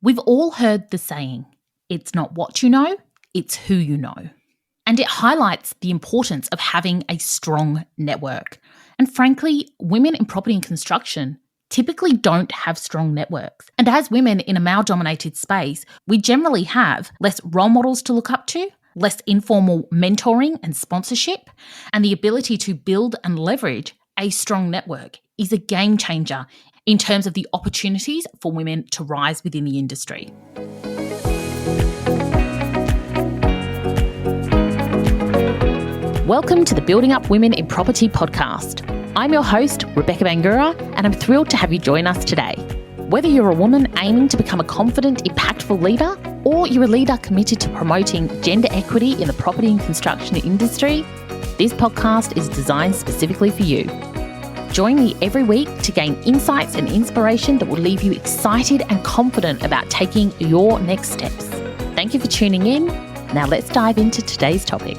We've all heard the saying, it's not what you know, it's who you know. And it highlights the importance of having a strong network. And frankly, women in property and construction typically don't have strong networks. And as women in a male-dominated space, we generally have less role models to look up to, less informal mentoring and sponsorship, and the ability to build and leverage a strong network is a game changer in terms of the opportunities for women to rise within the industry. Welcome to the Building Up Women in Property podcast. I'm your host, Rebecca Bangura, and I'm thrilled to have you join us today. Whether you're a woman aiming to become a confident, impactful leader, or you're a leader committed to promoting gender equity in the property and construction industry, this podcast is designed specifically for you. Join me every week to gain insights and inspiration that will leave you excited and confident about taking your next steps. Thank you for tuning in. Now let's dive into today's topic.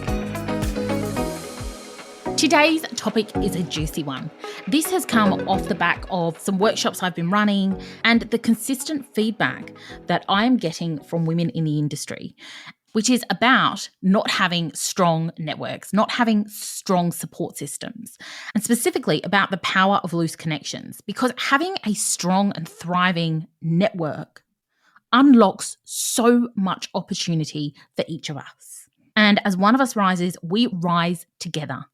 Today's topic is a juicy one. This has come off the back of some workshops I've been running and the consistent feedback that I am getting from women in the industry, which is about not having strong networks, not having strong support systems, and specifically about the power of loose connections, because having a strong and thriving network unlocks so much opportunity for each of us. And as one of us rises, we rise together.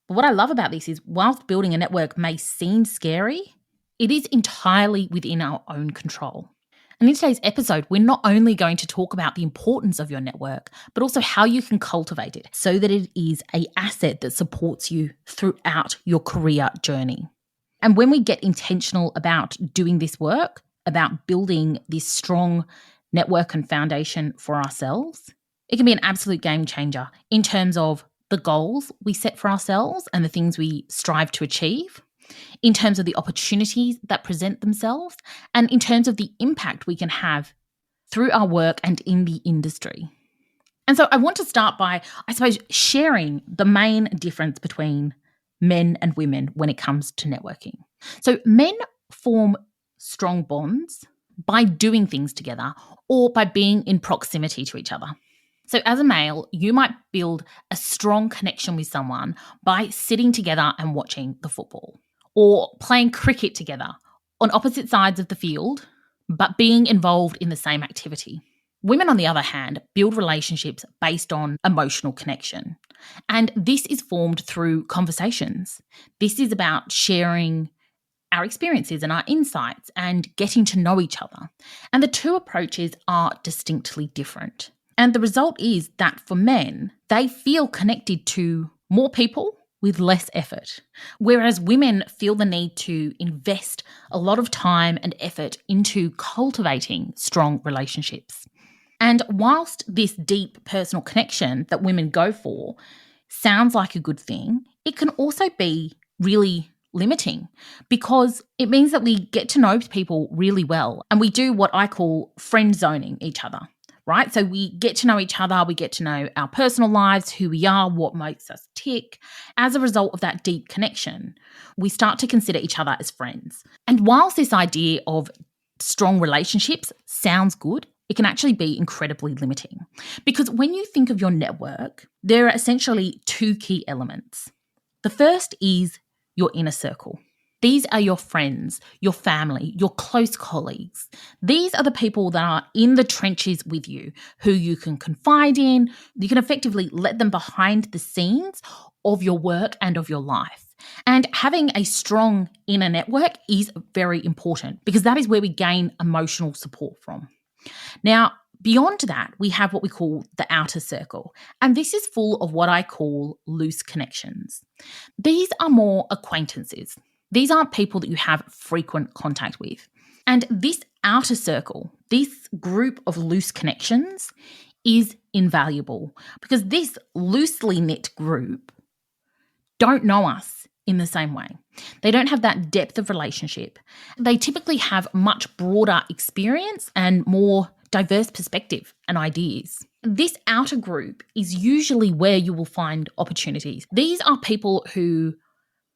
But what I love about this is, whilst building a network may seem scary, it is entirely within our own control. And in today's episode, we're not only going to talk about the importance of your network, but also how you can cultivate it so that it is an asset that supports you throughout your career journey. And when we get intentional about doing this work, about building this strong network and foundation for ourselves, it can be an absolute game changer in terms of the goals we set for ourselves and the things we strive to achieve, in terms of the opportunities that present themselves, and in terms of the impact we can have through our work and in the industry. And so I want to start by, I suppose, sharing the main difference between men and women when it comes to networking. So men form strong bonds by doing things together or by being in proximity to each other. So as a male, you might build a strong connection with someone by sitting together and watching the football, or playing cricket together on opposite sides of the field, but being involved in the same activity. Women, on the other hand, build relationships based on emotional connection. And this is formed through conversations. This is about sharing our experiences and our insights and getting to know each other. And the two approaches are distinctly different. And the result is that for men, they feel connected to more people with less effort, whereas women feel the need to invest a lot of time and effort into cultivating strong relationships. And whilst this deep personal connection that women go for sounds like a good thing, it can also be really limiting, because it means that we get to know people really well and we do what I call friend zoning each other. Right? So we get to know each other, we get to know our personal lives, who we are, what makes us tick. As a result of that deep connection, we start to consider each other as friends. And whilst this idea of strong relationships sounds good, it can actually be incredibly limiting. Because when you think of your network, there are essentially two key elements. The first is your inner circle. These are your friends, your family, your close colleagues. These are the people that are in the trenches with you, who you can confide in. You can effectively let them behind the scenes of your work and of your life. And having a strong inner network is very important, because that is where we gain emotional support from. Now, beyond that, we have what we call the outer circle. And this is full of what I call loose connections. These are more acquaintances. These aren't people that you have frequent contact with. And this outer circle, this group of loose connections, is invaluable, because this loosely knit group don't know us in the same way. They don't have that depth of relationship. They typically have much broader experience and more diverse perspective and ideas. This outer group is usually where you will find opportunities. These are people who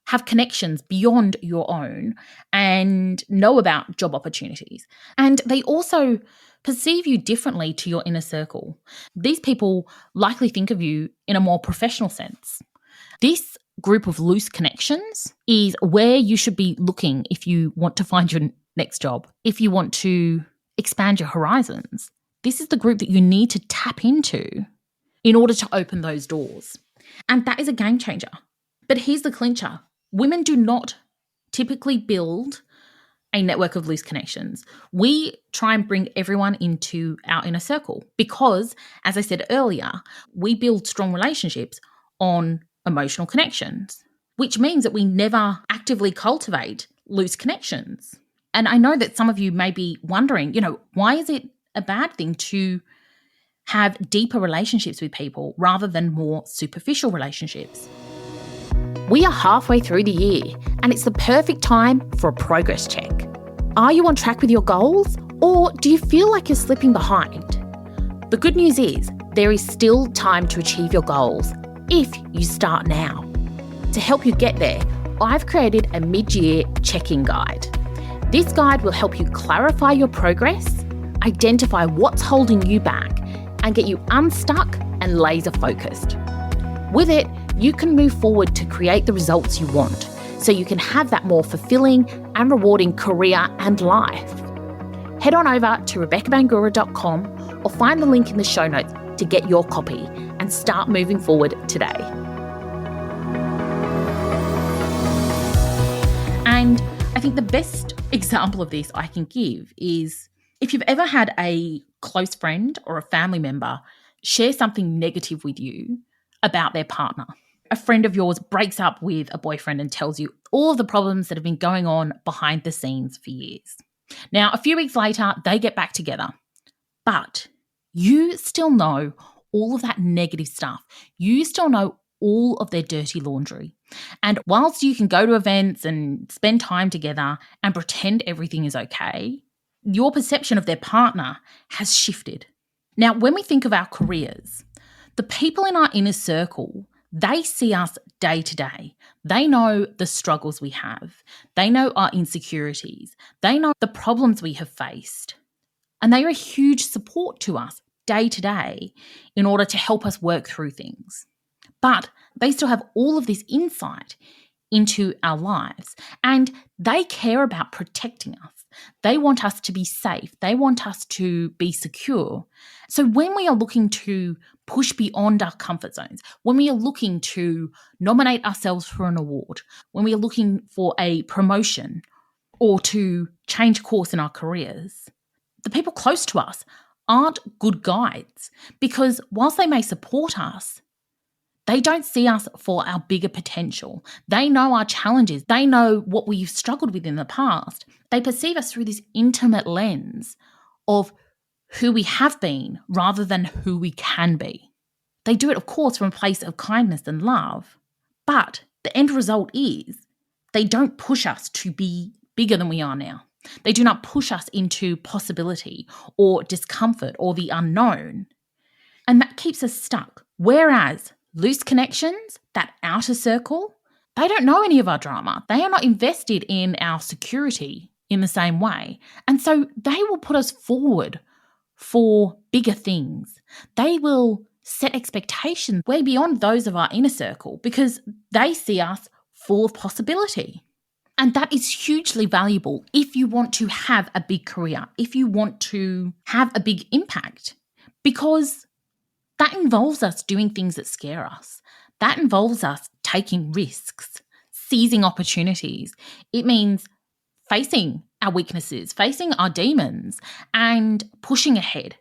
have connections beyond your own, and know about job opportunities. And they also perceive you differently to your inner circle. These people likely think of you in a more professional sense. This group of loose connections is where you should be looking if you want to find your next job, if you want to expand your horizons. This is the group that you need to tap into in order to open those doors. And that is a game changer. But here's the clincher. Women do not typically build a network of loose connections. We try and bring everyone into our inner circle because, as I said earlier, we build strong relationships on emotional connections, which means that we never actively cultivate loose connections. And I know that some of you may be wondering, why is it a bad thing to have deeper relationships with people rather than more superficial relationships? We are halfway through the year, and it's the perfect time for a progress check. Are you on track with your goals, or do you feel like you're slipping behind? The good news is there is still time to achieve your goals if you start now. To help you get there, I've created a mid-year check-in guide. This guide will help you clarify your progress, identify what's holding you back, and get you unstuck and laser-focused. With it, you can move forward to create the results you want, so you can have that more fulfilling and rewarding career and life. Head on over to RebeccaBangura.com or find the link in the show notes to get your copy and start moving forward today. And I think the best example of this I can give is if you've ever had a close friend or a family member share something negative with you about their partner. A friend of yours breaks up with a boyfriend and tells you all of the problems that have been going on behind the scenes for years. Now, a few weeks later, they get back together, but you still know all of that negative stuff. You still know all of their dirty laundry. And whilst you can go to events and spend time together and pretend everything is okay, your perception of their partner has shifted. Now, when we think of our careers, the people in our inner circle, they see us day to day. They know the struggles we have. They know our insecurities. They know the problems we have faced. And they are a huge support to us day to day in order to help us work through things. But they still have all of this insight into our lives, and they care about protecting us. They want us to be safe. They want us to be secure. So when we are looking to push beyond our comfort zones, when we are looking to nominate ourselves for an award, when we are looking for a promotion or to change course in our careers, the people close to us aren't good guides, because whilst they may support us, they don't see us for our bigger potential. They know our challenges. They know what we've struggled with in the past. They perceive us through this intimate lens of who we have been rather than who we can be. They do it, of course, from a place of kindness and love. But the end result is they don't push us to be bigger than we are now. They do not push us into possibility or discomfort or the unknown. And that keeps us stuck. Whereas loose connections, that outer circle, they don't know any of our drama. They are not invested in our security in the same way. And so they will put us forward for bigger things. They will set expectations way beyond those of our inner circle because they see us full of possibility. And that is hugely valuable if you want to have a big career, if you want to have a big impact, because that involves us doing things that scare us. That involves us taking risks, seizing opportunities. It means facing our weaknesses, facing our demons, and pushing ahead.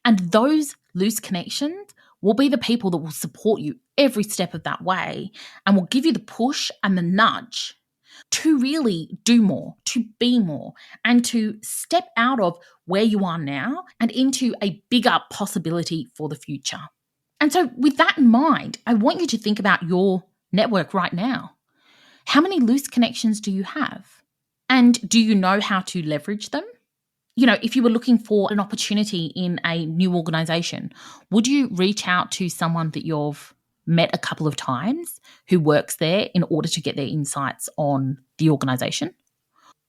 And those loose connections will be the people that will support you every step of that way and will give you the push and the nudge to really do more, to be more, and to step out of where you are now and into a bigger possibility for the future. And so with that in mind, I want you to think about your network right now. How many loose connections do you have? And do you know how to leverage them? If you were looking for an opportunity in a new organisation, would you reach out to someone that you've met a couple of times who works there in order to get their insights on the organisation.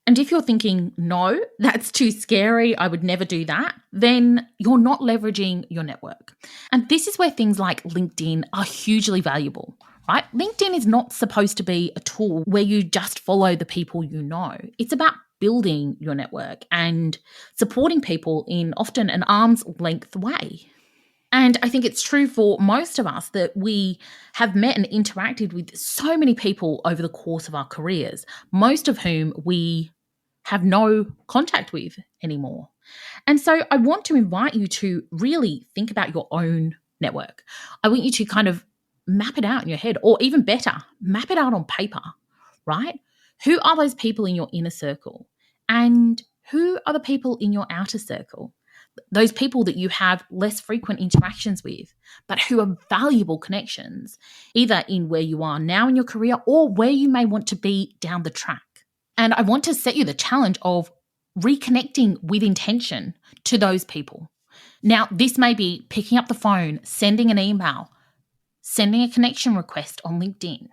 And if you're thinking, no, that's too scary, I would never do that, then you're not leveraging your network. And this is where things like LinkedIn are hugely valuable, right? LinkedIn is not supposed to be a tool where you just follow the people you know. It's about building your network and supporting people in often an arm's length way. And I think it's true for most of us that we have met and interacted with so many people over the course of our careers, most of whom we have no contact with anymore. And so I want to invite you to really think about your own network. I want you to kind of map it out in your head, or even better, map it out on paper, right? Who are those people in your inner circle? And who are the people in your outer circle? Those people that you have less frequent interactions with, but who are valuable connections, either in where you are now in your career or where you may want to be down the track. And I want to set you the challenge of reconnecting with intention to those people. Now, this may be picking up the phone, sending an email, sending a connection request on LinkedIn.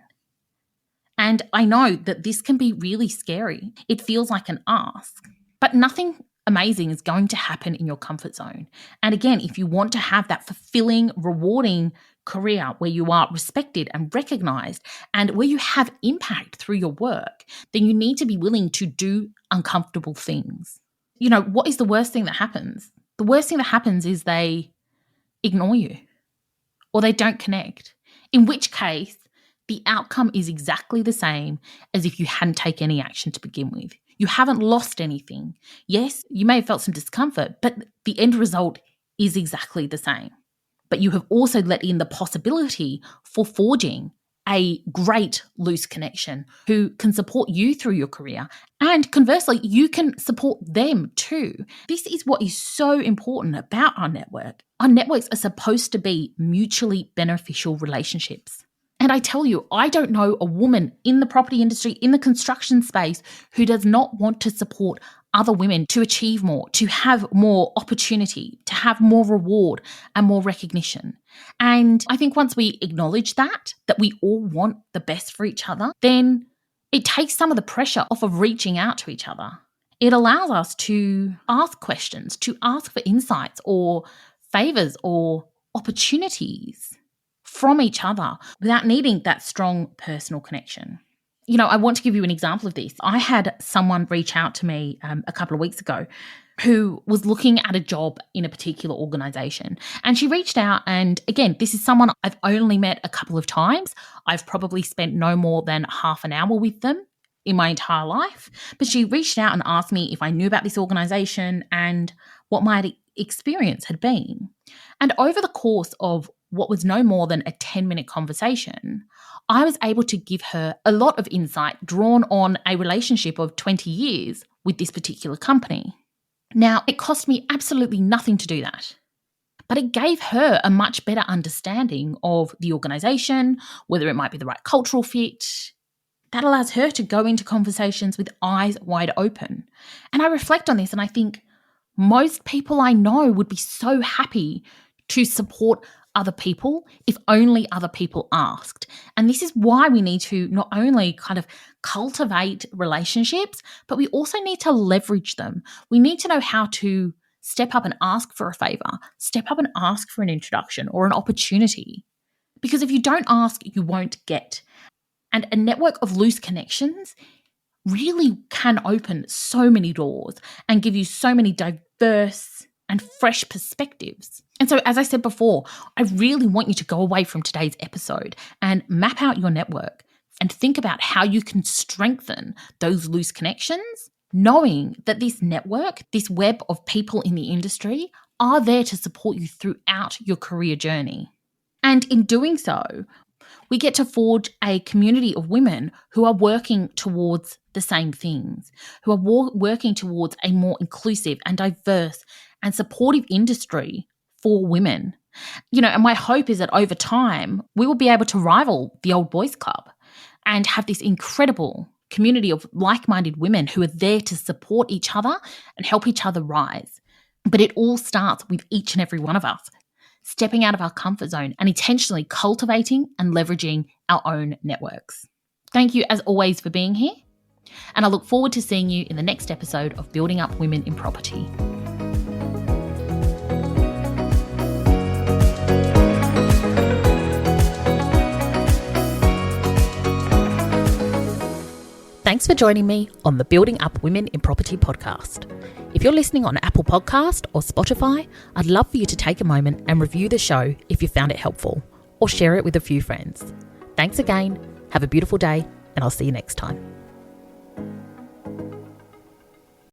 And I know that this can be really scary. It feels like an ask, but nothing amazing is going to happen in your comfort zone. And again, if you want to have that fulfilling, rewarding career where you are respected and recognized and where you have impact through your work, then you need to be willing to do uncomfortable things. You know, what is the worst thing that happens? The worst thing that happens is they ignore you or they don't connect, in which case the outcome is exactly the same as if you hadn't taken any action to begin with. You haven't lost anything. Yes, you may have felt some discomfort, but the end result is exactly the same. But you have also let in the possibility for forging a great loose connection who can support you through your career. And conversely, you can support them too. This is what is so important about our network. Our networks are supposed to be mutually beneficial relationships. And I tell you, I don't know a woman in the property industry, in the construction space, who does not want to support other women to achieve more, to have more opportunity, to have more reward and more recognition. And I think once we acknowledge that we all want the best for each other, then it takes some of the pressure off of reaching out to each other. It allows us to ask questions, to ask for insights or favors or opportunities from each other without needing that strong personal connection. You know, I want to give you an example of this. I had someone reach out to me a couple of weeks ago who was looking at a job in a particular organisation. And she reached out, and again, this is someone I've only met a couple of times. I've probably spent no more than half an hour with them in my entire life. But she reached out and asked me if I knew about this organisation and what my experience had been. And over the course of what was no more than a 10-minute conversation, I was able to give her a lot of insight drawn on a relationship of 20 years with this particular company. Now, it cost me absolutely nothing to do that, but it gave her a much better understanding of the organisation, whether it might be the right cultural fit. That allows her to go into conversations with eyes wide open. And I reflect on this and I think most people I know would be so happy to support other people if only other people asked. And this is why we need to not only kind of cultivate relationships, but we also need to leverage them. We need to know how to step up and ask for a favor, step up and ask for an introduction or an opportunity. Because if you don't ask, you won't get. And a network of loose connections really can open so many doors and give you so many diverse and fresh perspectives. And so, as I said before, I really want you to go away from today's episode and map out your network and think about how you can strengthen those loose connections, knowing that this network, this web of people in the industry are there to support you throughout your career journey. And in doing so, we get to forge a community of women who are working towards the same things, who are working towards a more inclusive and diverse and supportive industry for women. You know, and my hope is that over time, we will be able to rival the old boys club and have this incredible community of like-minded women who are there to support each other and help each other rise. But it all starts with each and every one of us stepping out of our comfort zone and intentionally cultivating and leveraging our own networks. Thank you as always for being here, and I look forward to seeing you in the next episode of Building Up Women in Property. Thanks for joining me on the Building Up Women in Property podcast. If you're listening on Apple Podcast or Spotify, I'd love for you to take a moment and review the show if you found it helpful, or share it with a few friends. Thanks again, have a beautiful day, and I'll see you next time.